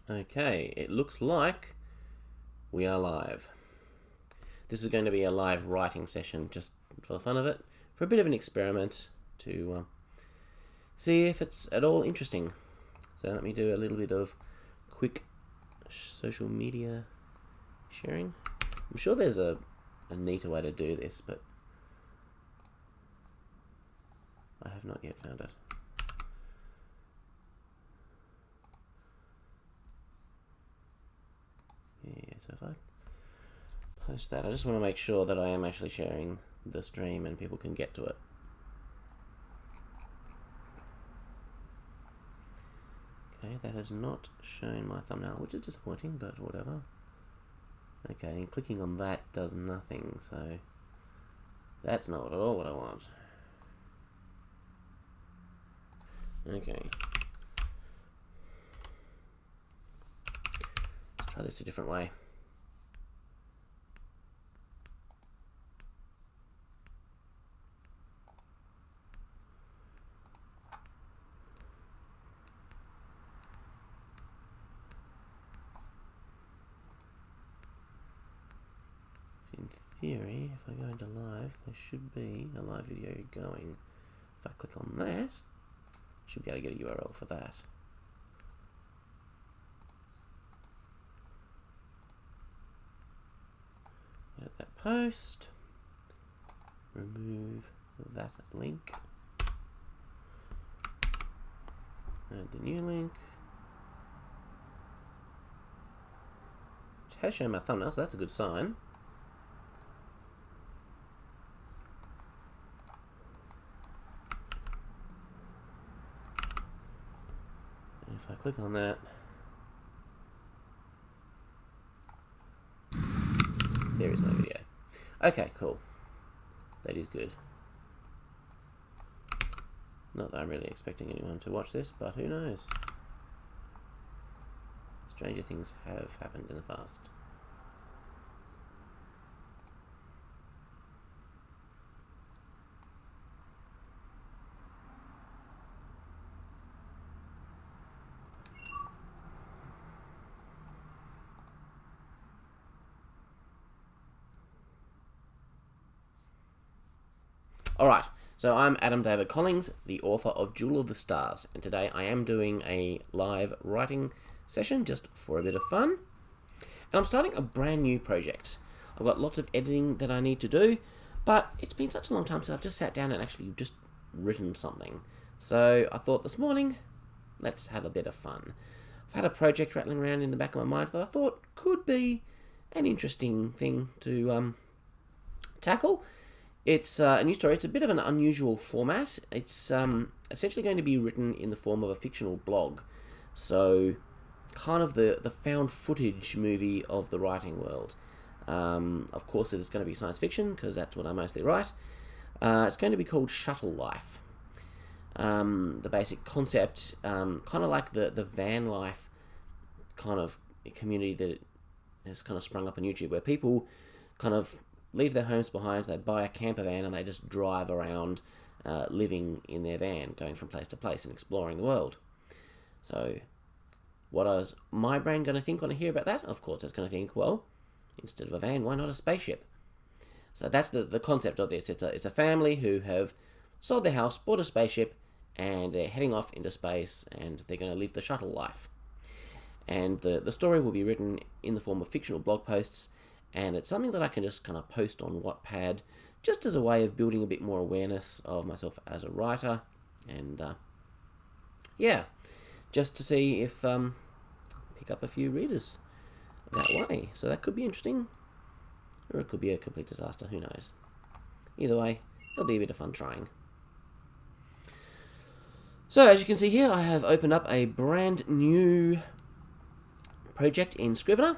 Okay, it looks like we are live. This is going to be a live writing session just for the fun of it, for a bit of an experiment to see if it's at all interesting. So let me do a little bit of quick social media sharing. I'm sure there's a neater way to do this, but I have not yet found it. Yeah, so if I post that, I just want to make sure that I am actually sharing the stream and people can get to it. Okay, that has not shown my thumbnail, which is disappointing, but whatever. Okay, and clicking on that does nothing, so that's not at all what I want. Okay. Let's try this a different way. In theory, if I go into live, there should be a live video going. If I click on that, I should be able to get a URL for that. Edit that post. Remove that link. Add the new link. Which has shown my thumbnail, so that's a good sign. And if I click on that, there is no video. Okay, cool. That is good. Not that I'm really expecting anyone to watch this, but who knows? Stranger things have happened in the past. Alright, so I'm Adam David Collins, the author of Jewel of the Stars, and today I am doing a live writing session just for a bit of fun. And I'm starting a brand new project. I've got lots of editing that I need to do, but it's been such a long time since I've just sat down and actually just written something. So I thought this morning, let's have a bit of fun. I've had a project rattling around in the back of my mind that I thought could be an interesting thing to tackle. It's a new story. It's a bit of an unusual format. It's essentially going to be written in the form of a fictional blog. So, kind of the found footage movie of the writing world. Of course, it is going to be science fiction, because that's what I mostly write. It's going to be called Shuttle Life. The basic concept, kind of like the van life kind of community that has kind of sprung up on YouTube, where people kind of leave their homes behind, they buy a camper van and they just drive around living in their van, going from place to place and exploring the world. So what is my brain going to think when I hear about that? Of course it's going to think, well, instead of a van, why not a spaceship? So that's the concept of this. It's a family who have sold their house, bought a spaceship, and they're heading off into space, and they're going to live the shuttle life. And the story will be written in the form of fictional blog posts, and it's something that I can just kind of post on Wattpad, just as a way of building a bit more awareness of myself as a writer, and yeah, just to see if pick up a few readers that way. So that could be interesting, or it could be a complete disaster, who knows. Either way, there'll be a bit of fun trying. So as you can see here, I have opened up a brand new project in Scrivener.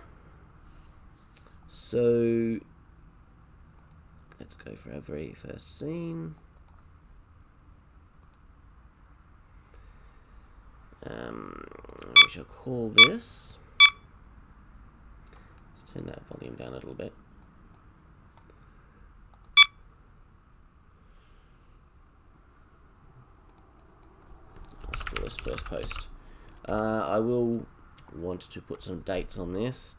So let's go for our very first scene. We shall call this. Let's turn that volume down a little bit. Let's call this first post. I will want to put some dates on this.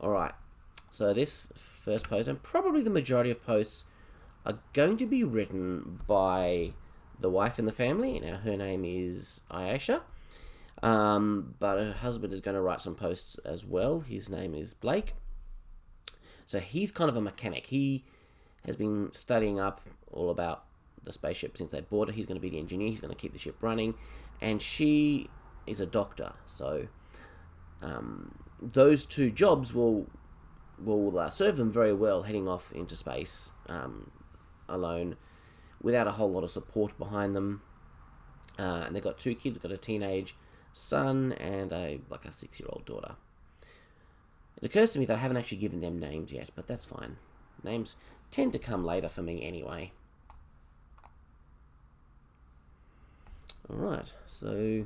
Alright, so this first post, and probably the majority of posts, are going to be written by the wife in the family. Now, her name is Ayesha, but her husband is going to write some posts as well. His name is Blake. So he's kind of a mechanic. He has been studying up all about the spaceship since they bought it. He's going to be the engineer. He's going to keep the ship running. And she is a doctor. So those two jobs will serve them very well heading off into space alone without a whole lot of support behind them. And they've got two kids. Got a teenage son and a 6-year-old daughter. It occurs to me that I haven't actually given them names yet, but that's fine. Names tend to come later for me anyway. Alright, so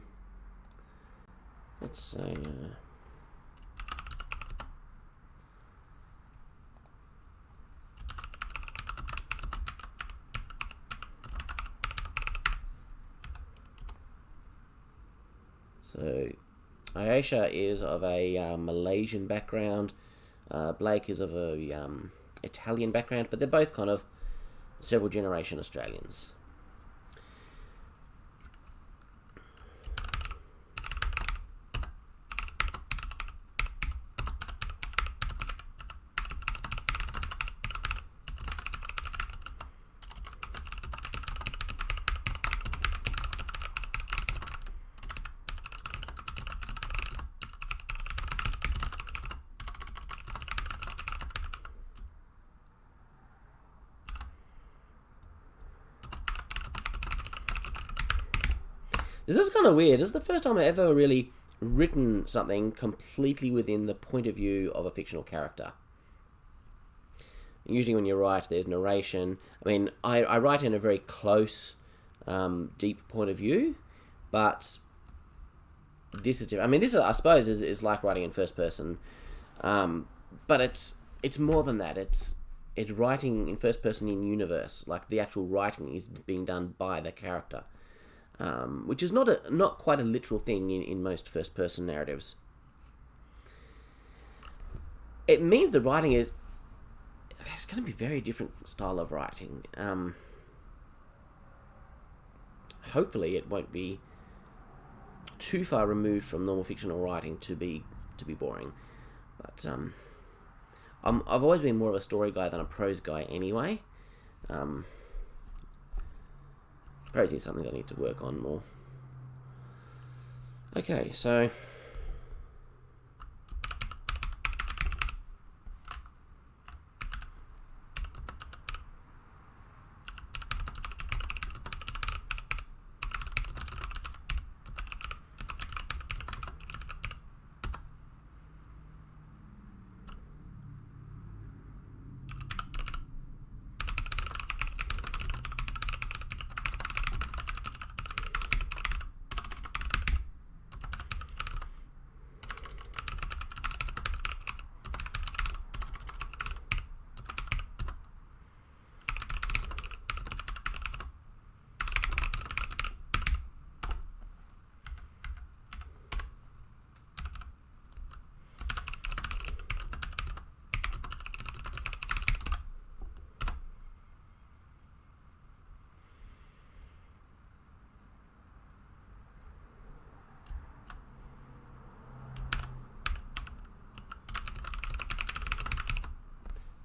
let's say so Ayesha is of a Malaysian background. Blake is of a Italian background, but they're both kind of several generation Australians. This is kind of weird. This is the first time I've ever really written something completely within the point of view of a fictional character. Usually when you write, there's narration. I mean, I write in a very close, deep point of view, but this is different. I mean, this, I suppose, is like writing in first person, but it's more than that. It's writing in first person in universe. Like, the actual writing is being done by the character. Which is not quite a literal thing in most first-person narratives. It means the writing it's going to be a very different style of writing. Hopefully, it won't be too far removed from normal fictional writing to be boring. But I've always been more of a story guy than a prose guy anyway. Prose is something that I need to work on more. Okay, so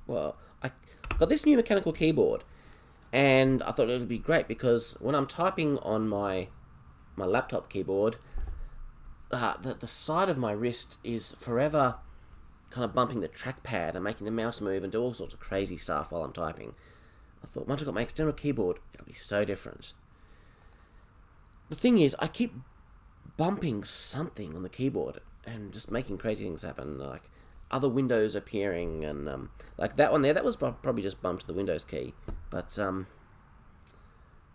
well, I got this new mechanical keyboard, and I thought it would be great because when I'm typing on my laptop keyboard, the side of my wrist is forever kind of bumping the trackpad and making the mouse move and do all sorts of crazy stuff while I'm typing. I thought, once I got my external keyboard, it'll be so different. The thing is, I keep bumping something on the keyboard and just making crazy things happen, like other windows appearing, and like that one there, that was probably just bumped the Windows key, but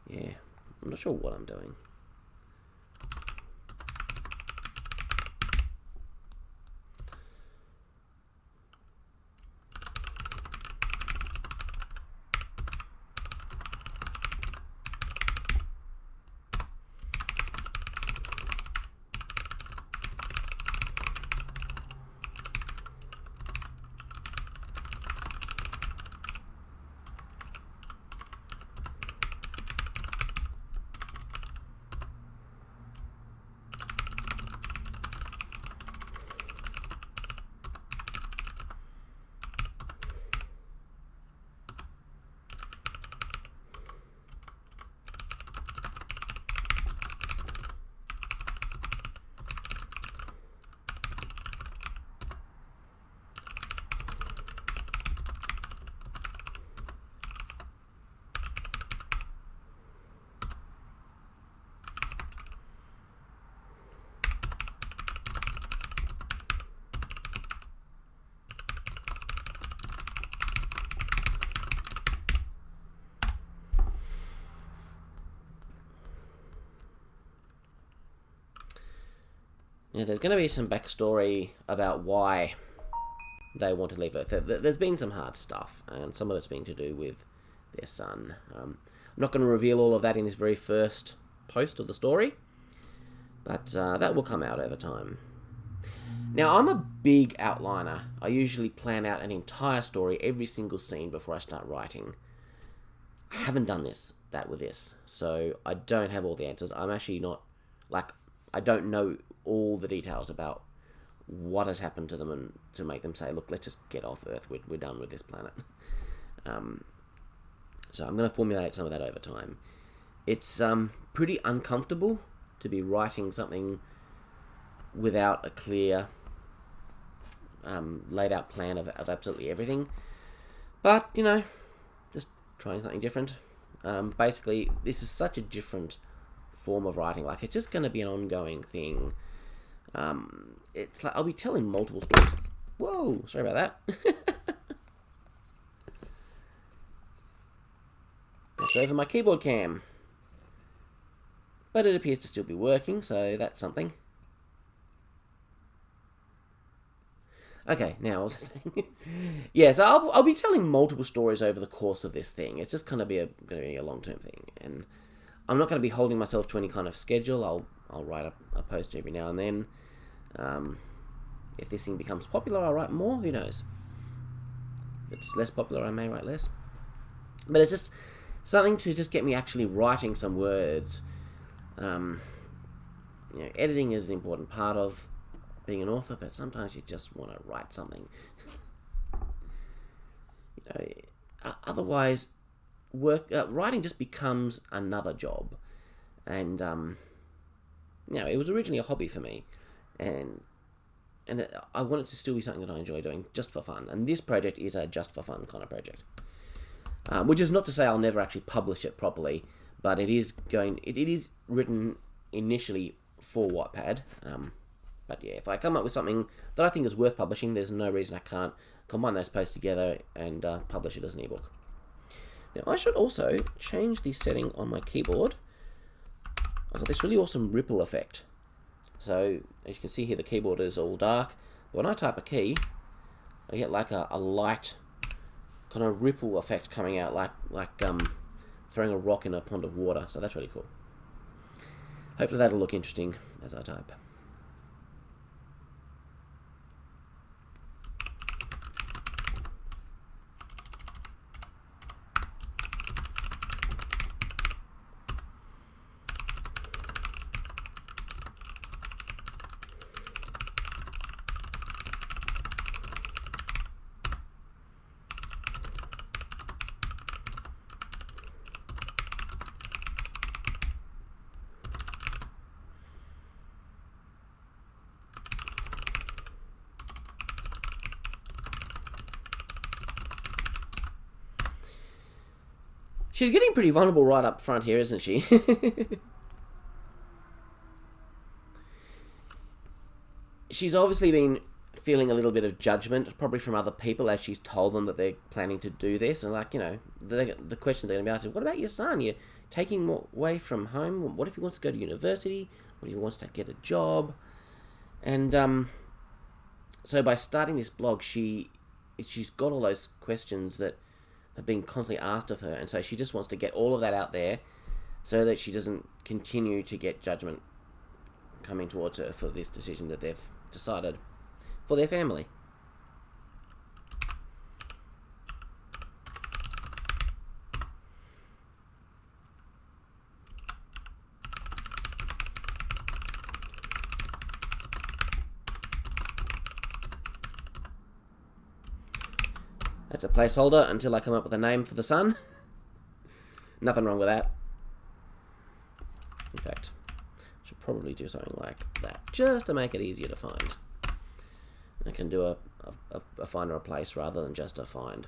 yeah, I'm not sure what I'm doing. there's going to be some backstory about why they want to leave Earth. There's been some hard stuff, and some of it's been to do with their son. I'm not going to reveal all of that in this very first post of the story, but that will come out over time. Now, I'm a big outliner. I usually plan out an entire story, every single scene, before I start writing. I haven't done that with this, so I don't have all the answers. I'm actually not, I don't know all the details about what has happened to them and to make them say, look, let's just get off Earth, we're done with this planet. So I'm going to formulate some of that over time. It's pretty uncomfortable to be writing something without a clear, laid out plan of absolutely everything. But, just trying something different. Basically, this is such a different form of writing. It's just going to be an ongoing thing. It's like I'll be telling multiple stories. Whoa, sorry about that. Let's go over my keyboard cam. But it appears to still be working, so that's something. Okay, now I was saying, yeah. So I'll be telling multiple stories over the course of this thing. It's just going to be a long-term thing, and I'm not going to be holding myself to any kind of schedule. I'll write a post every now and then. If this thing becomes popular, I'll write more. Who knows? If it's less popular, I may write less. But it's just something to just get me actually writing some words. Editing is an important part of being an author, but sometimes you just want to write something. Otherwise, writing just becomes another job. And it was originally a hobby for me, and I want it to still be something that I enjoy doing just for fun. And this project is a just for fun kind of project, which is not to say I'll never actually publish it properly, but it is written initially for Wattpad. But yeah, if I come up with something that I think is worth publishing, there's no reason I can't combine those posts together and publish it as an ebook. Now, I should also change the setting on my keyboard. I've got this really awesome ripple effect. So, as you can see here, the keyboard is all dark. But when I type a key, I get like a light kind of ripple effect coming out, like throwing a rock in a pond of water. So that's really cool. Hopefully that'll look interesting as I type. She's getting pretty vulnerable right up front here, isn't she? She's obviously been feeling a little bit of judgment, probably from other people, as she's told them that they're planning to do this. And the questions they're going to be asking, what about your son? You're taking him away from home? What if he wants to go to university? What if he wants to get a job? And so by starting this blog, she's got all those questions that have been constantly asked of her, and so she just wants to get all of that out there so that she doesn't continue to get judgment coming towards her for this decision that they've decided for their family. That's a placeholder until I come up with a name for the son. Nothing wrong with that. In fact, I should probably do something like that, just to make it easier to find. I can do a find or replace rather than just a find.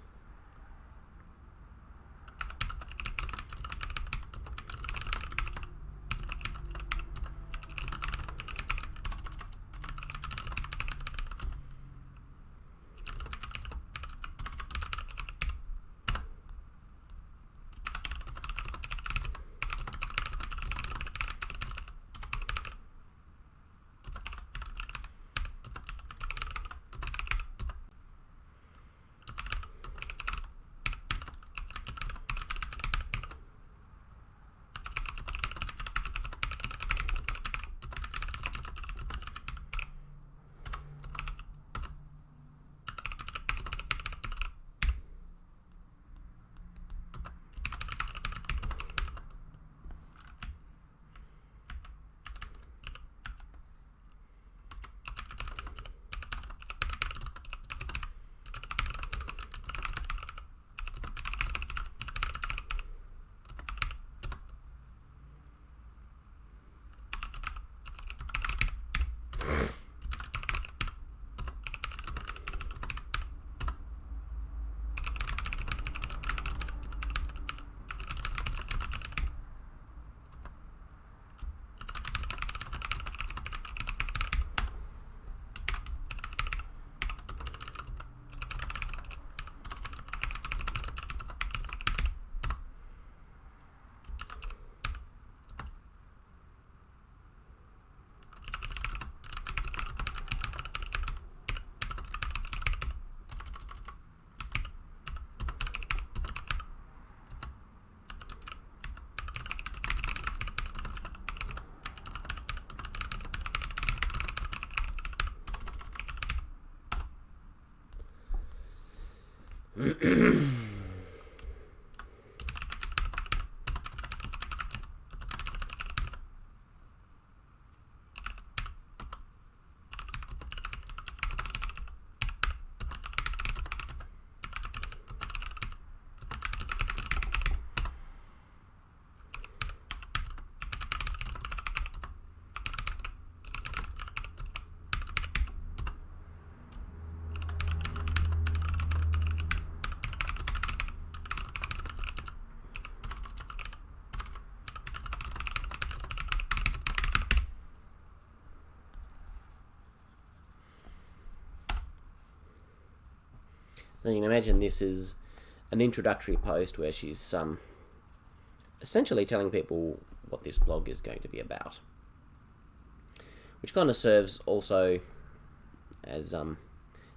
So you can imagine this is an introductory post where she's essentially telling people what this blog is going to be about, which kind of serves also as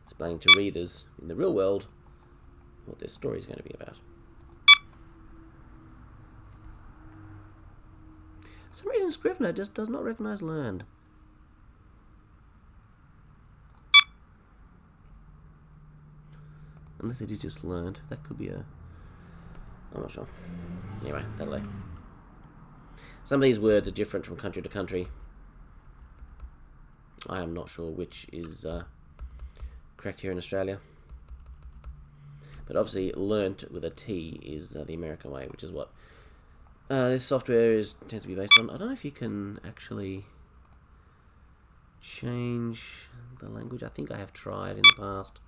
explaining to readers in the real world what this story is going to be about. For some reason Scrivener just does not recognise learned. Unless it is just learned. That could be a... I'm not sure. Anyway, that'll do. Some of these words are different from country to country. I am not sure which is correct here in Australia. But obviously, learnt with a T is the American way, which is what this software tends to be based on. I don't know if you can actually change the language. I think I have tried in the past.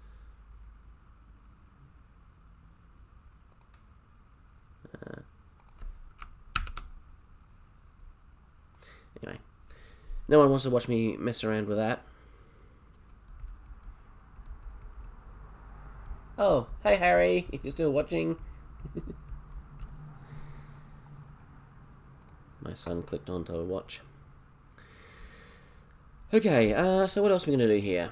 Anyway, no one wants to watch me mess around with that. Oh, hey Harry, if you're still watching. My son clicked onto a watch. Okay, so what else are we going to do here?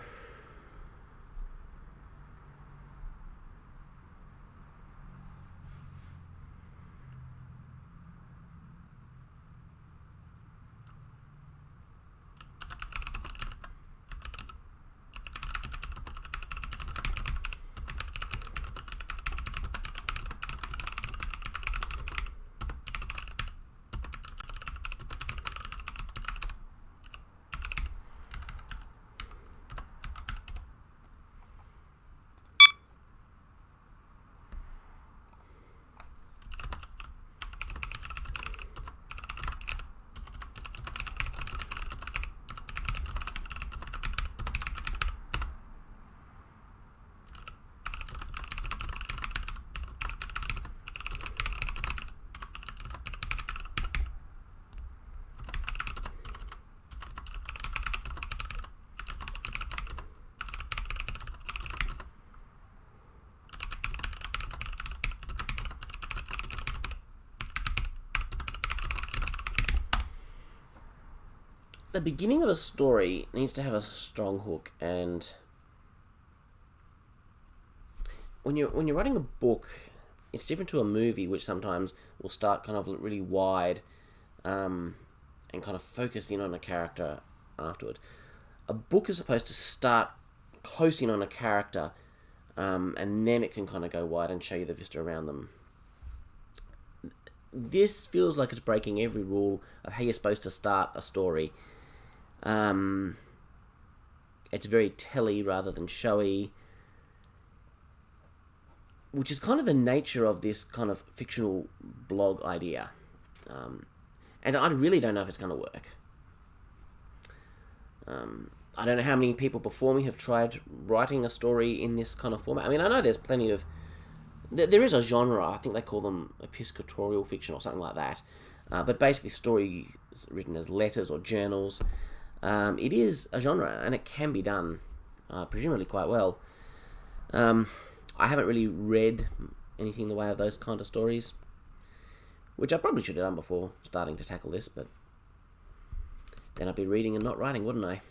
The beginning of a story needs to have a strong hook, and when you're writing a book, it's different to a movie, which sometimes will start kind of really wide, and kind of focus in on a character afterward. A book is supposed to start close in on a character, and then it can kind of go wide and show you the vista around them. This feels like it's breaking every rule of how you're supposed to start a story. It's very telly rather than showy, which is kind of the nature of this kind of fictional blog idea. And I really don't know if it's going to work. I don't know how many people before me have tried writing a story in this kind of format. I mean, I know there's plenty of... There is a genre, I think they call them episcopal fiction or something like that. But basically stories written as letters or journals. It is a genre, and it can be done, presumably quite well. I haven't really read anything in the way of those kind of stories, which I probably should have done before starting to tackle this, but then I'd be reading and not writing, wouldn't I?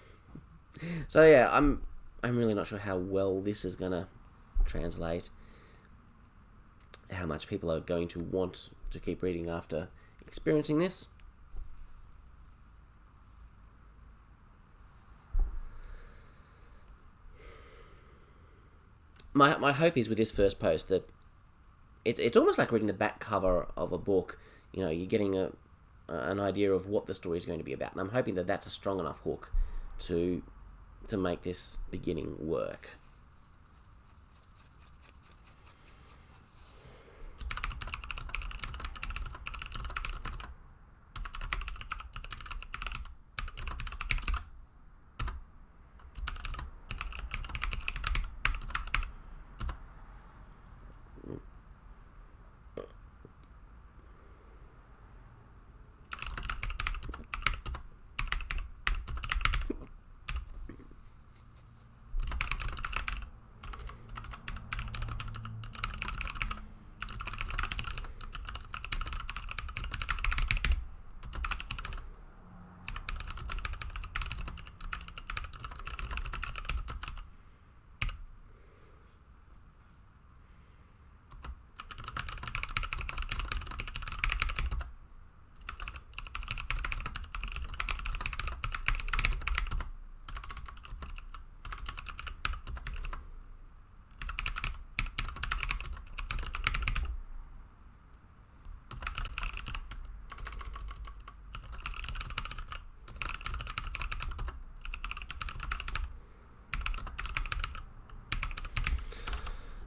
So yeah, I'm really not sure how well this is going to translate, how much people are going to want to keep reading after experiencing this. my hope is with this first post that it's almost like reading the back cover of a book. You know, you're getting an idea of what the story is going to be about, and I'm hoping that that's a strong enough hook to make this beginning work.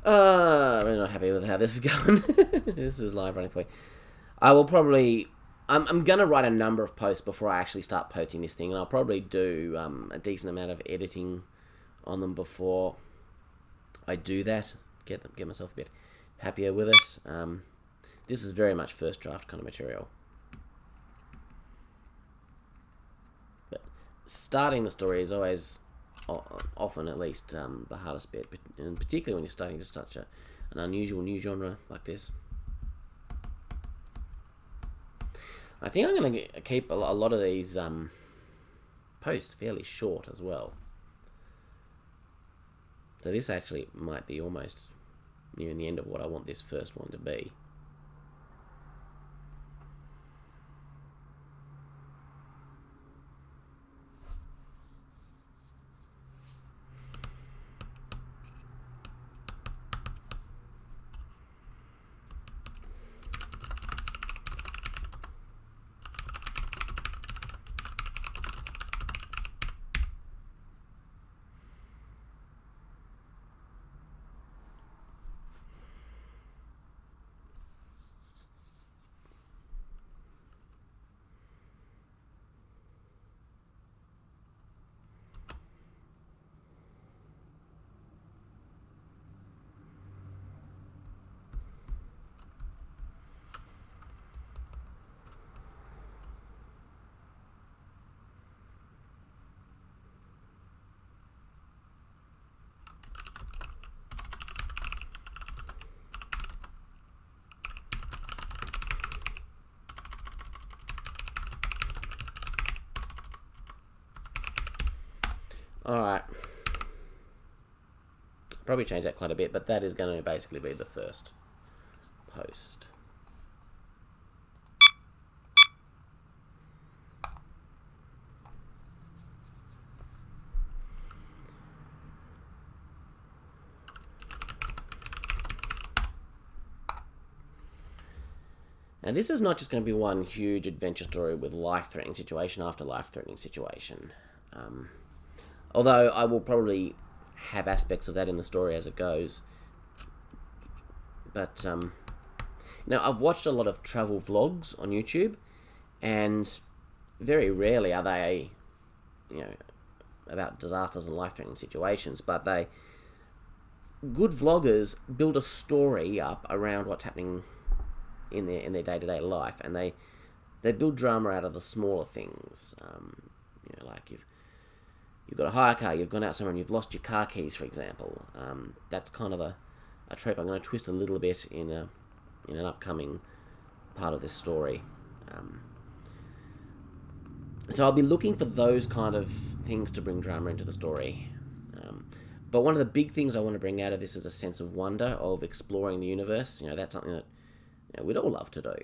I'm really not happy with how this is going. This is live running for you. I will probably... I'm going to write a number of posts before I actually start posting this thing, and I'll probably do a decent amount of editing on them before I do that. Get myself a bit happier with it. This is very much first draft kind of material. But starting the story is always... often at least the hardest bit, and particularly when you're starting to such an unusual new genre like this. I think I'm going to keep a lot of these posts fairly short as well. So this actually might be almost nearing the end of what I want this first one to be. Alright. Probably change that quite a bit, but that is going to basically be the first post. Now this is not just going to be one huge adventure story with life-threatening situation after life-threatening situation. Although I will probably have aspects of that in the story as it goes. But, now I've watched a lot of travel vlogs on YouTube, and very rarely are they, about disasters and life-threatening situations, but good vloggers build a story up around what's happening in their day-to-day life, and they build drama out of the smaller things. Like you've got a hire car, you've gone out somewhere and you've lost your car keys, for example. That's kind of a trope I'm going to twist a little bit in an upcoming part of this story. So I'll be looking for those kind of things to bring drama into the story. But one of the big things I want to bring out of this is a sense of wonder, of exploring the universe. That's something that we'd all love to do.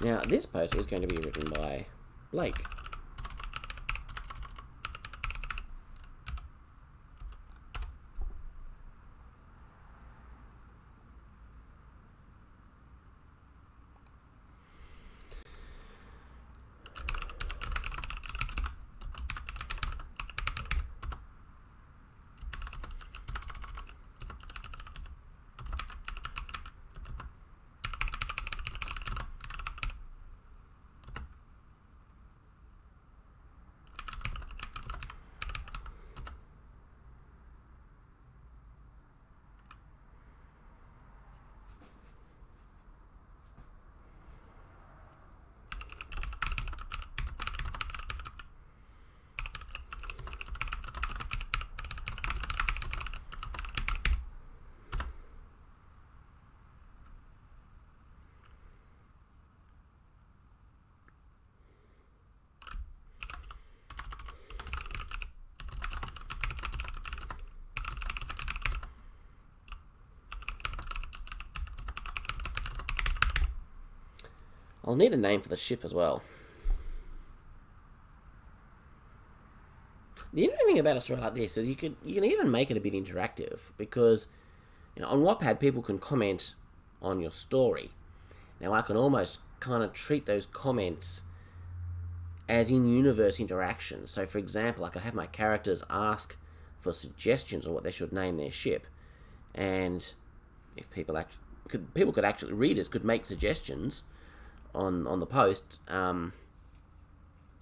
Now, this post is going to be written by Blake. I'll need a name for the ship as well. The interesting thing about a story like this is you can even make it a bit interactive, because on Wattpad people can comment on your story. Now I can almost kind of treat those comments as in-universe interactions. So for example, I could have my characters ask for suggestions on what they should name their ship, and if readers could make suggestions on the post, and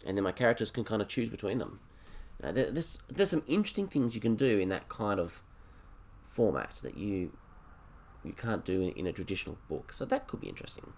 then my characters can kind of choose between them. Now, there's some interesting things you can do in that kind of format that you can't do in a traditional book, so that could be interesting.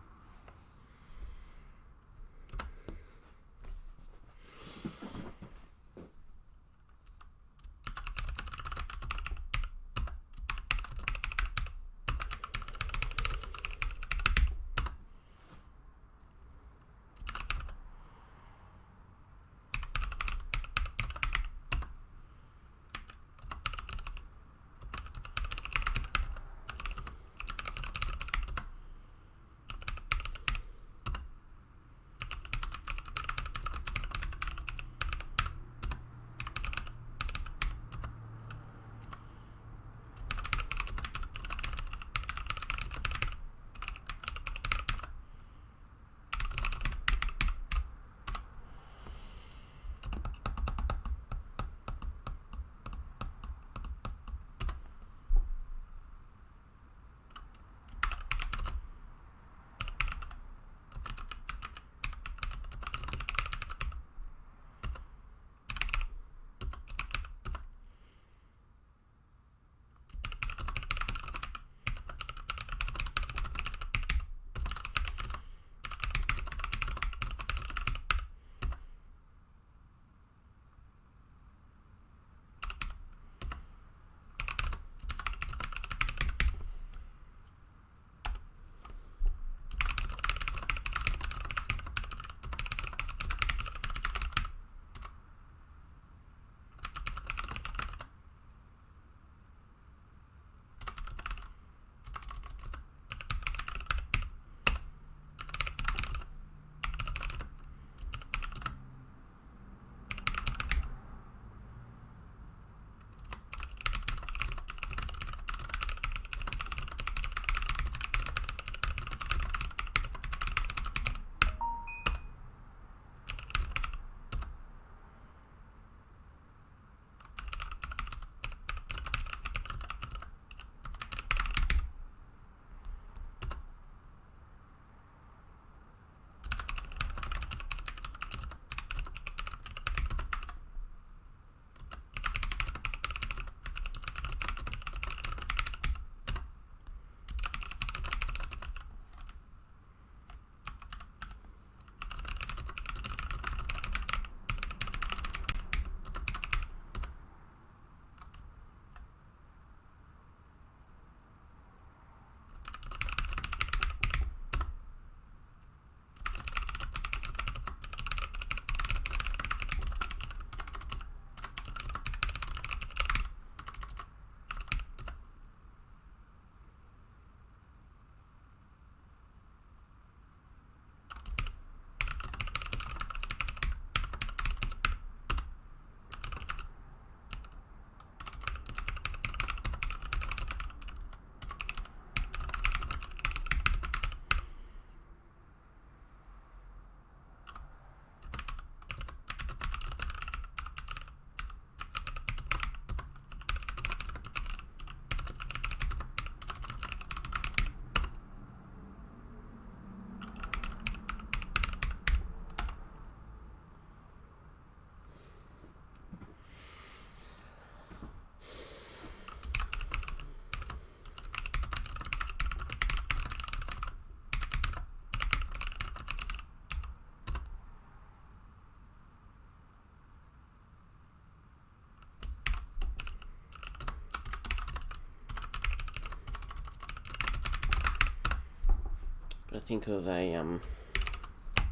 to think of a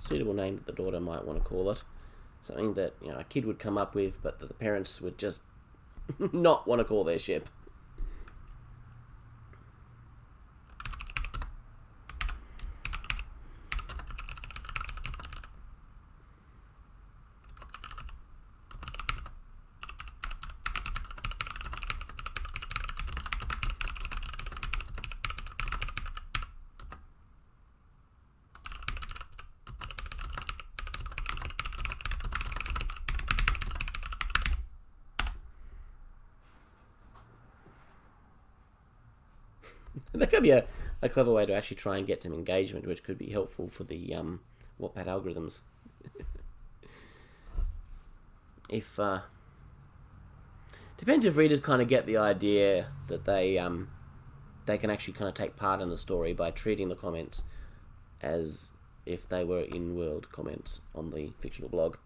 suitable name that the daughter might want to call it. Something that, you know, a kid would come up with, but that the parents would just not want to call their ship. That could be a clever way to actually try and get some engagement, which could be helpful for the Wattpad algorithms. If depends if readers kind of get the idea that they can actually kind of take part in the story by treating the comments as if they were in-world comments on the fictional blog.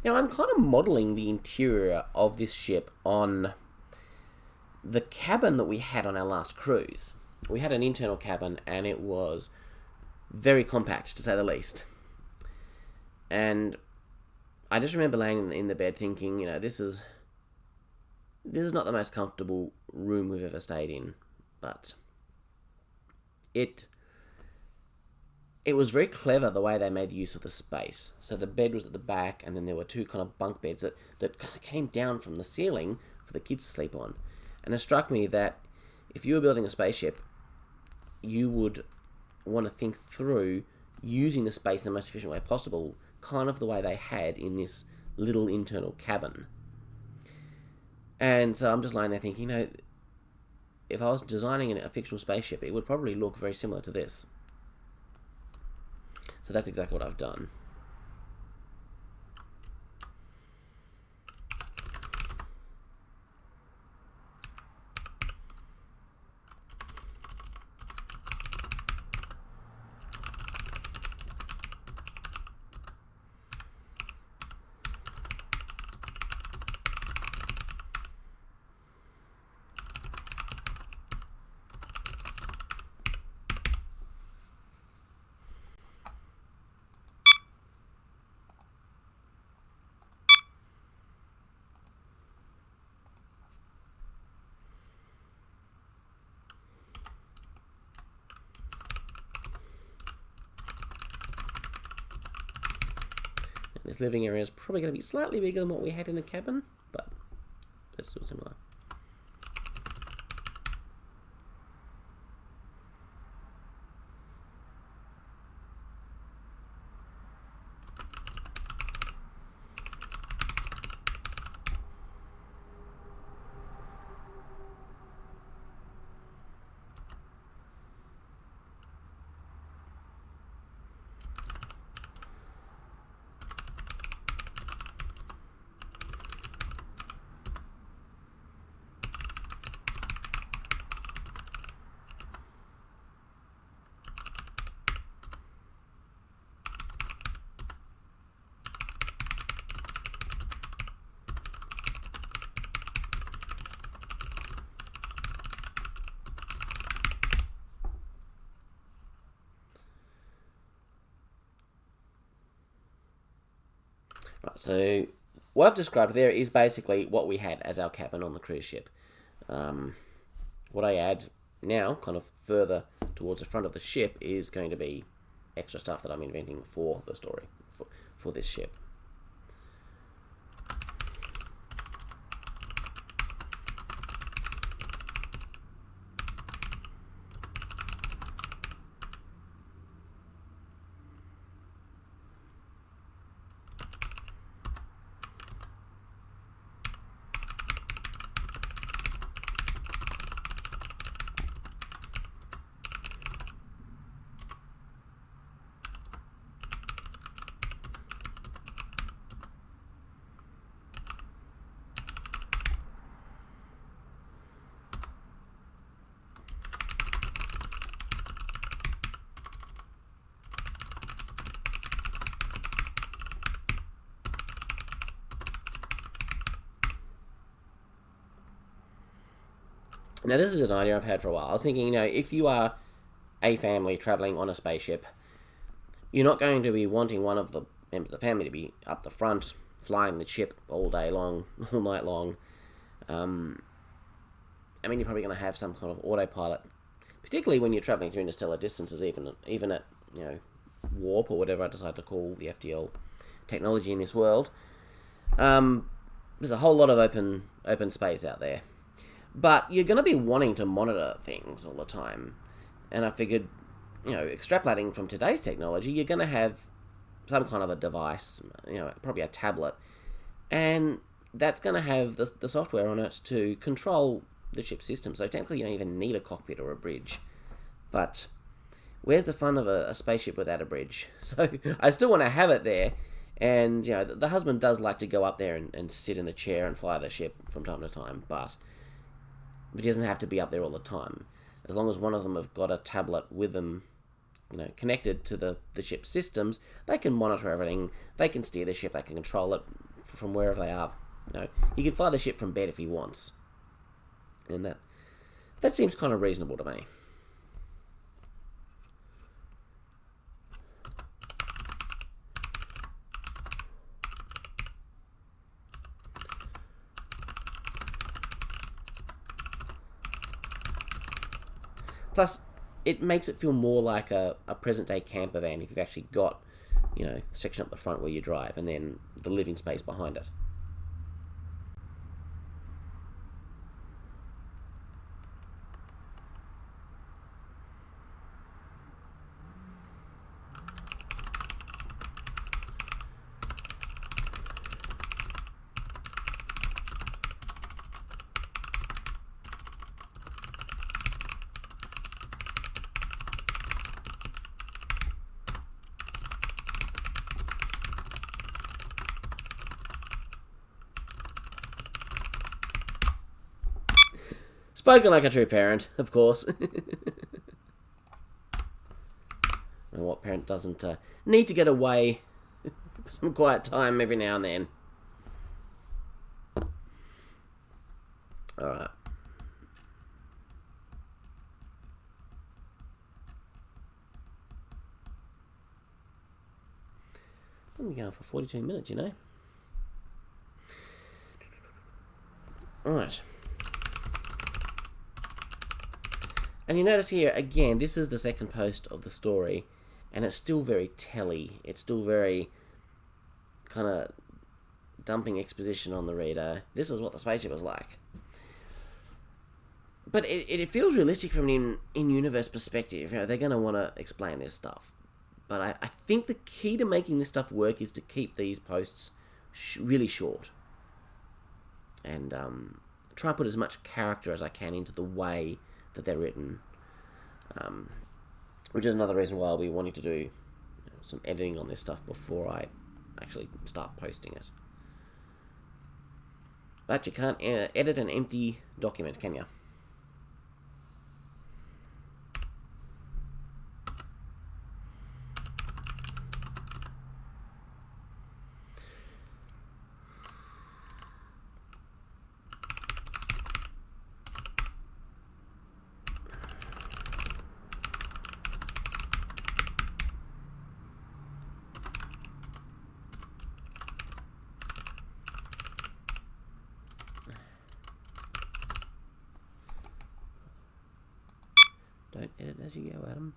Now, I'm kind of modelling the interior of this ship on the cabin that we had on our last cruise. We had an internal cabin, and it was very compact, to say the least. And I just remember laying in the bed thinking, you know, this is not the most comfortable room we've ever stayed in, but it was very clever the way they made use of the space. So the bed was at the back, and then there were two kind of bunk beds that came down from the ceiling for the kids to sleep on. And it struck me that if you were building a spaceship, you would want to think through using the space in the most efficient way possible, kind of the way they had in this little internal cabin. And so I'm just lying there thinking, you know, if I was designing a fictional spaceship, it would probably look very similar to this. So that's exactly what I've done. This living area is probably going to be slightly bigger than what we had in the cabin, but it's still similar. Right, so what I've described there is basically what we had as our cabin on the cruise ship. What I add now, kind of further towards the front of the ship, is going to be extra stuff that I'm inventing for the story, for this ship. Now, this is an idea I've had for a while. I was thinking, if you are a family traveling on a spaceship, you're not going to be wanting one of the members of the family to be up the front, flying the ship all day long, all night long. You're probably going to have some kind of autopilot, particularly when you're traveling through interstellar distances, even at warp or whatever I decide to call the FTL technology in this world. There's a whole lot of open space out there, but you're going to be wanting to monitor things all the time. And I figured, extrapolating from today's technology, you're going to have some kind of a device, probably a tablet, and that's going to have the software on it to control the ship system. So technically, you don't even need a cockpit or a bridge. But where's the fun of a spaceship without a bridge? So I still want to have it there. And, the husband does like to go up there and sit in the chair and fly the ship from time to time. But he doesn't have to be up there all the time. As long as one of them have got a tablet with them, connected to the ship's systems, they can monitor everything. They can steer the ship. They can control it from wherever they are. He can fly the ship from bed if he wants. And that seems kind of reasonable to me. Plus, it makes it feel more like a present-day camper van if you've actually got, a section up the front where you drive and then the living space behind it. Spoken like a true parent, of course. And what parent doesn't need to get away for some quiet time every now and then? Alright. I'm going for 42 minutes, Alright. And you notice here, again, this is the second post of the story, and it's still very telly. It's still very kind of dumping exposition on the reader. This is what the spaceship is like. But it feels realistic from an in-universe perspective. They're going to want to explain this stuff. But I think the key to making this stuff work is to keep these posts really short. And try and put as much character as I can into the way that they're written, which is another reason why I'll be wanting to do some editing on this stuff before I actually start posting it. But you can't edit an empty document, can you? Don't edit as you go, Adam.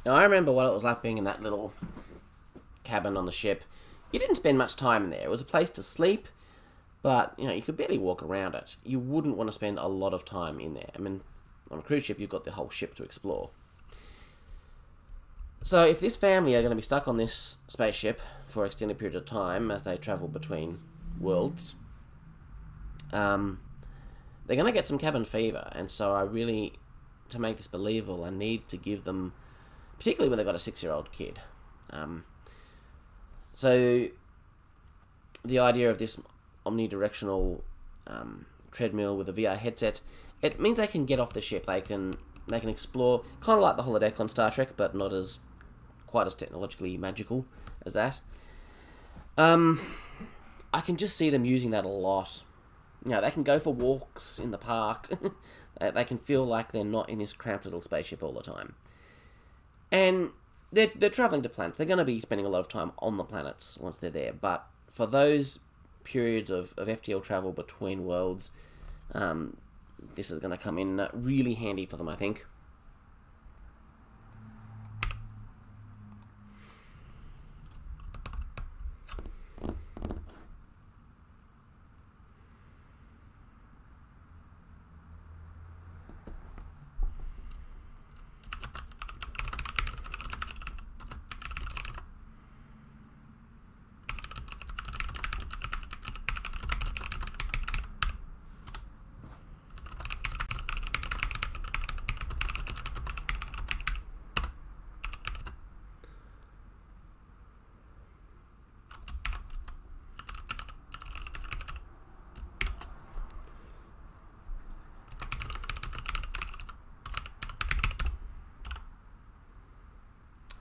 Now, I remember what it was like being in that little cabin on the ship. You didn't spend much time in there. It was a place to sleep, but, you could barely walk around it. You wouldn't want to spend a lot of time in there. I mean, on a cruise ship, you've got the whole ship to explore. So if this family are going to be stuck on this spaceship for an extended period of time as they travel between worlds, they're going to get some cabin fever. And so I really, to make this believable, I need to give them, particularly when they've got a 6-year-old kid. So the idea of this omnidirectional treadmill with a VR headset, it means they can get off the ship. They can explore, kind of like the holodeck on Star Trek, but not as quite as technologically magical as that. I can just see them using that a lot. They can go for walks in the park. They can feel like they're not in this cramped little spaceship all the time. And they're traveling to planets. They're going to be spending a lot of time on the planets once they're there. But for those periods of FTL travel between worlds, this is going to come in really handy for them, I think.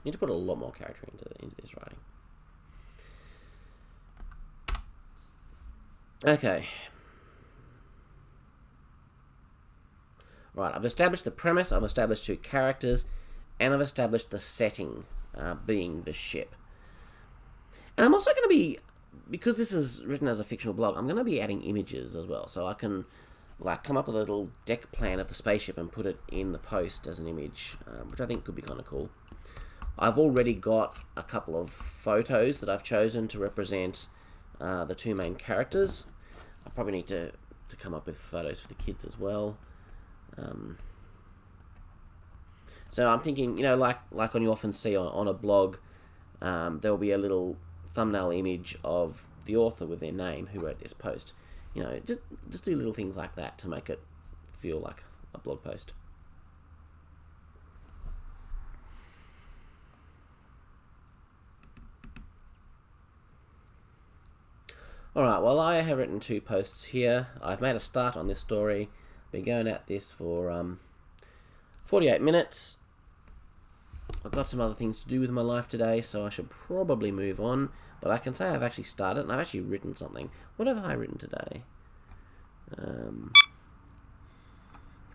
Need to put a lot more character into this writing. Okay. Right, I've established the premise, I've established 2 characters, and I've established the setting, being the ship. And I'm also going to be, because this is written as a fictional blog, I'm going to be adding images as well. So I can come up with a little deck plan of the spaceship and put it in the post as an image, which I think could be kind of cool. I've already got a couple of photos that I've chosen to represent the 2 main characters. I probably need to come up with photos for the kids as well. So I'm thinking, like on you often see on a blog, there'll be a little thumbnail image of the author with their name who wrote this post. Just do little things like that to make it feel like a blog post. Alright, well, I have written 2 posts here. I've made a start on this story. Been going at this for 48 minutes. I've got some other things to do with my life today, so I should probably move on. But I can say I've actually started, and I've actually written something. What have I written today? You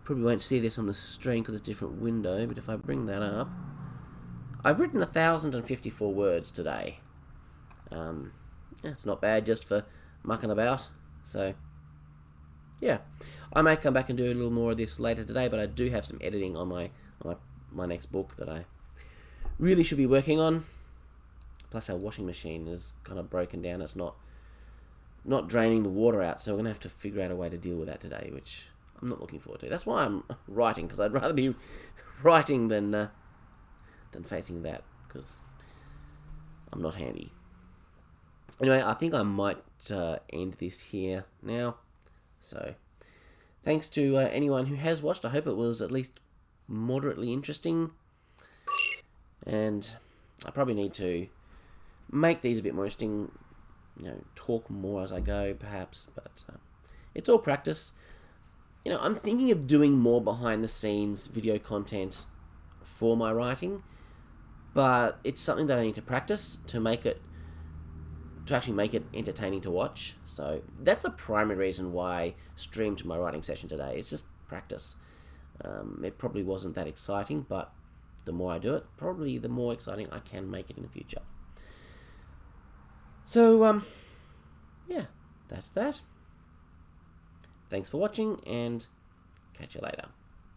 probably won't see this on the screen because it's a different window, but if I bring that up... I've written 1,054 words today. It's not bad just for mucking about. So, yeah. I may come back and do a little more of this later today, but I do have some editing on my next book that I really should be working on. Plus our washing machine is kind of broken down. It's not draining the water out, so we're going to have to figure out a way to deal with that today, which I'm not looking forward to. That's why I'm writing, because I'd rather be writing than facing that, because I'm not handy. Anyway, I think I might end this here now. So, thanks to anyone who has watched. I hope it was at least moderately interesting. And I probably need to make these a bit more interesting. Talk more as I go, perhaps. But it's all practice. I'm thinking of doing more behind-the-scenes video content for my writing. But it's something that I need to practice to actually make it entertaining to watch. So that's the primary reason why I streamed my writing session today. It's just practice. It probably wasn't that exciting, but the more I do it, probably the more exciting I can make it in the future. So, yeah, that's that. Thanks for watching, and catch you later.